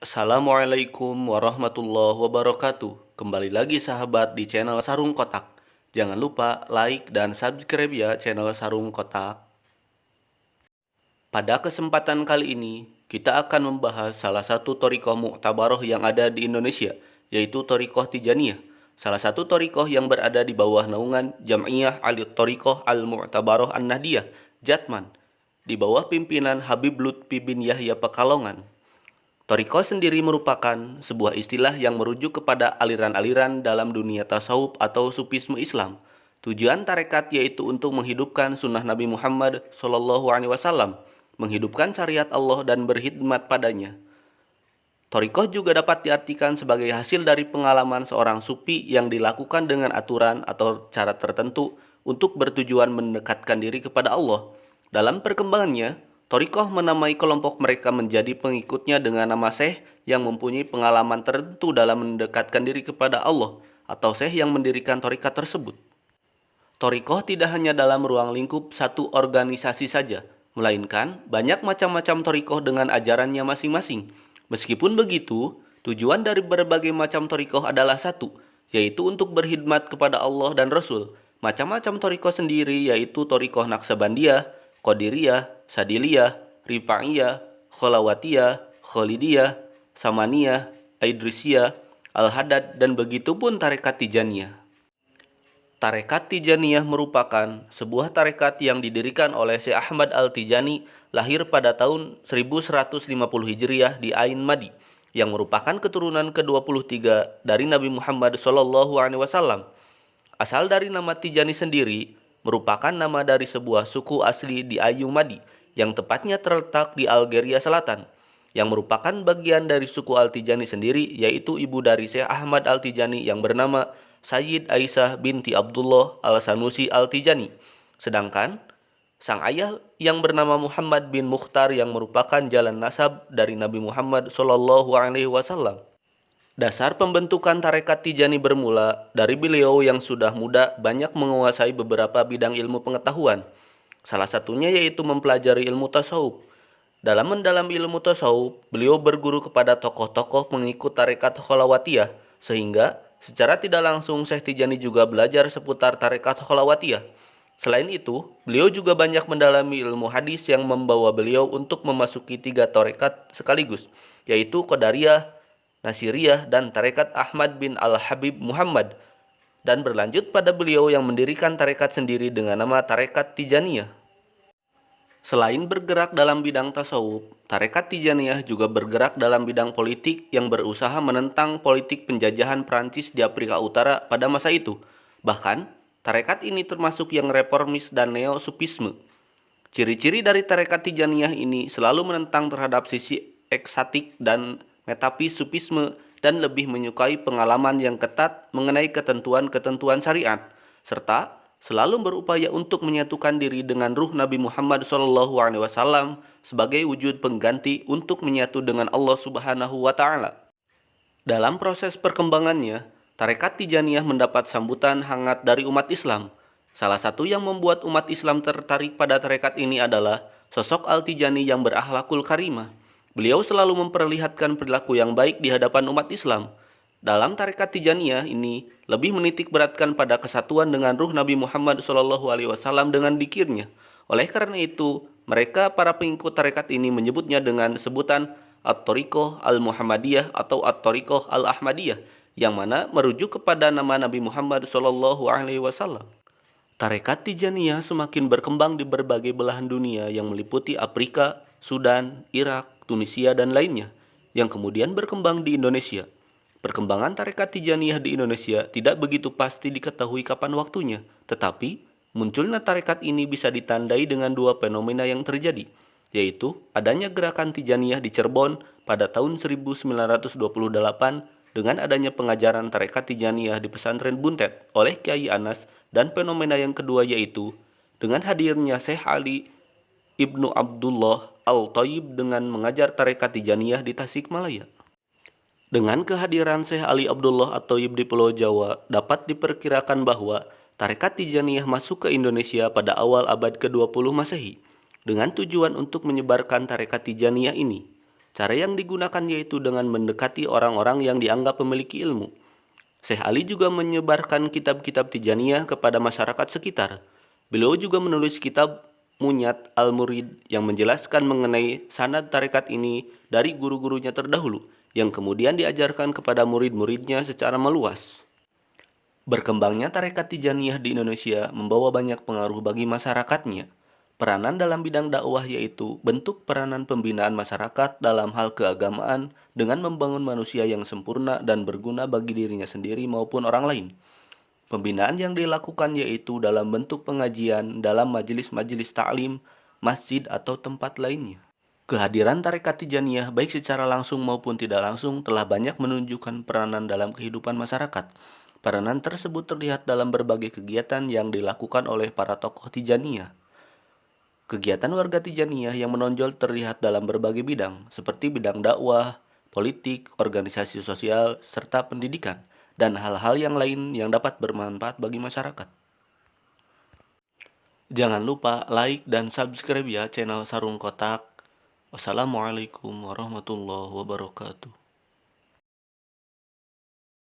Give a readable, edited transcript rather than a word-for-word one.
Assalamualaikum warahmatullahi wabarakatuh. Kembali lagi sahabat di channel Sarung Kotak. Jangan lupa like dan subscribe ya channel Sarung Kotak. Pada kesempatan kali ini, kita akan membahas salah satu thariqah mu'tabaroh yang ada di Indonesia, yaitu thariqah Tijaniyah. Salah satu thariqah yang berada di bawah naungan Jam'iyah Al-Thariqah Al-Mu'tabaroh An-Nahdiyah, Jatman, di bawah pimpinan Habib Lutfi bin Yahya Pekalongan. Thariqah sendiri merupakan sebuah istilah yang merujuk kepada aliran-aliran dalam dunia tasawuf atau sufisme Islam. Tujuan tarekat yaitu untuk menghidupkan sunnah Nabi Muhammad SAW, menghidupkan syariat Allah dan berkhidmat padanya. Thariqah juga dapat diartikan sebagai hasil dari pengalaman seorang sufi yang dilakukan dengan aturan atau cara tertentu untuk bertujuan mendekatkan diri kepada Allah. Dalam perkembangannya, thariqah menamai kelompok mereka menjadi pengikutnya dengan nama syekh yang mempunyai pengalaman tertentu dalam mendekatkan diri kepada Allah atau syekh yang mendirikan thariqah tersebut. Thariqah tidak hanya dalam ruang lingkup satu organisasi saja, melainkan banyak macam-macam thariqah dengan ajarannya masing-masing. Meskipun begitu, tujuan dari berbagai macam thariqah adalah satu, yaitu untuk berkhidmat kepada Allah dan Rasul. Macam-macam thariqah sendiri yaitu thariqah Naqsabandiyah, Qadiriyah, Sadiliyah, Rifa'iyah, Kholawatiyah, Kholidiyah, Samaniyah, Idrisiyah, Al-Haddad, dan begitu pun tarekat Tijaniyah. Tarekat Tijaniyah merupakan sebuah tarekat yang didirikan oleh Syekh Ahmad Al-Tijani, lahir pada tahun 1150 Hijriah di Ain Madi, yang merupakan keturunan ke-23 dari Nabi Muhammad SAW. Asal dari nama Tijani sendiri merupakan nama dari sebuah suku asli di Ayu Madi, yang tepatnya terletak di Algeria Selatan, yang merupakan bagian dari suku Al-Tijani sendiri, yaitu ibu dari Syekh Ahmad Al-Tijani yang bernama Sayyid Aisyah binti Abdullah Al-Sanusi Al-Tijani. Sedangkan sang ayah yang bernama Muhammad bin Mukhtar yang merupakan jalan nasab dari Nabi Muhammad SAW. Dasar pembentukan tarekat Tijani bermula dari beliau yang sudah muda banyak menguasai beberapa bidang ilmu pengetahuan. Salah satunya yaitu mempelajari ilmu tasawuf. Dalam mendalami ilmu tasawuf, beliau berguru kepada tokoh-tokoh pengikut tarekat Kholawatiyah, sehingga secara tidak langsung Syekh Tijani juga belajar seputar tarekat Kholawatiyah. Selain itu, beliau juga banyak mendalami ilmu hadis yang membawa beliau untuk memasuki 3 tarekat sekaligus, yaitu Qadariyah, Nasiriyah, dan tarekat Ahmad bin Al-Habib Muhammad, dan berlanjut pada beliau yang mendirikan tarekat sendiri dengan nama Tarekat Tijaniyah. Selain bergerak dalam bidang tasawuf, tarekat Tijaniyah juga bergerak dalam bidang politik yang berusaha menentang politik penjajahan Prancis di Afrika Utara pada masa itu. Bahkan, tarekat ini termasuk yang reformis dan neo-sufisme. Ciri-ciri dari tarekat Tijaniyah ini selalu menentang terhadap sisi ekstatik dan metafisifisme dan lebih menyukai pengalaman yang ketat mengenai ketentuan-ketentuan syariat, serta selalu berupaya untuk menyatukan diri dengan ruh Nabi Muhammad SAW sebagai wujud pengganti untuk menyatu dengan Allah Subhanahu wa Ta'ala. Dalam proses perkembangannya, tarekat Tijaniyah mendapat sambutan hangat dari umat Islam. Salah satu yang membuat umat Islam tertarik pada tarekat ini adalah sosok Al-Tijani yang berakhlakul karimah. Beliau selalu memperlihatkan perilaku yang baik di hadapan umat Islam. Dalam tarekat Tijaniyah ini lebih menitik beratkan pada kesatuan dengan ruh Nabi Muhammad SAW dengan dikirnya. Oleh karena itu, mereka para pengikut tarekat ini menyebutnya dengan sebutan At-Thariqah Al-Muhammadiyah atau At-Thariqah Al-Ahmadiyah, yang mana merujuk kepada nama Nabi Muhammad SAW. Tarekat Tijaniyah semakin berkembang di berbagai belahan dunia yang meliputi Afrika, Sudan, Irak, Tunisia, dan lainnya, yang kemudian berkembang di Indonesia. Perkembangan tarekat Tijaniyah di Indonesia tidak begitu pasti diketahui kapan waktunya, tetapi munculnya tarekat ini bisa ditandai dengan 2 fenomena yang terjadi, yaitu adanya gerakan Tijaniyah di Cirebon pada tahun 1928 dengan adanya pengajaran tarekat Tijaniyah di pesantren Buntet oleh Kiai Anas, dan fenomena yang kedua yaitu dengan hadirnya Syekh Ali Ibnu Abdullah Al-Thayyib dengan mengajar tarekat Tijaniyah di Tasikmalaya. Dengan kehadiran Syekh Ali Abdullah At-Thayyib di Pulau Jawa, dapat diperkirakan bahwa tarekat Tijaniyah masuk ke Indonesia pada awal abad ke-20 Masehi, dengan tujuan untuk menyebarkan tarekat Tijaniyah ini. Cara yang digunakan yaitu dengan mendekati orang-orang yang dianggap memiliki ilmu. Syekh Ali juga menyebarkan kitab-kitab Tijaniyah kepada masyarakat sekitar. Beliau juga menulis kitab Munyat Al-Murid yang menjelaskan mengenai sanad tarekat ini dari guru-gurunya terdahulu, yang kemudian diajarkan kepada murid-muridnya secara meluas. Berkembangnya tarekat Tijaniyah di Indonesia membawa banyak pengaruh bagi masyarakatnya. Peranan dalam bidang dakwah yaitu bentuk peranan pembinaan masyarakat dalam hal keagamaan dengan membangun manusia yang sempurna dan berguna bagi dirinya sendiri maupun orang lain. Pembinaan yang dilakukan yaitu dalam bentuk pengajian dalam majelis-majelis taklim, masjid atau tempat lainnya. Kehadiran tarekat Tijaniyah baik secara langsung maupun tidak langsung telah banyak menunjukkan peranan dalam kehidupan masyarakat. Peranan tersebut terlihat dalam berbagai kegiatan yang dilakukan oleh para tokoh Tijaniyah. Kegiatan warga Tijaniyah yang menonjol terlihat dalam berbagai bidang, seperti bidang dakwah, politik, organisasi sosial, serta pendidikan, dan hal-hal yang lain yang dapat bermanfaat bagi masyarakat. Jangan lupa like dan subscribe ya channel Sarung Kotak. Wassalamualaikum warahmatullahi wabarakatuh.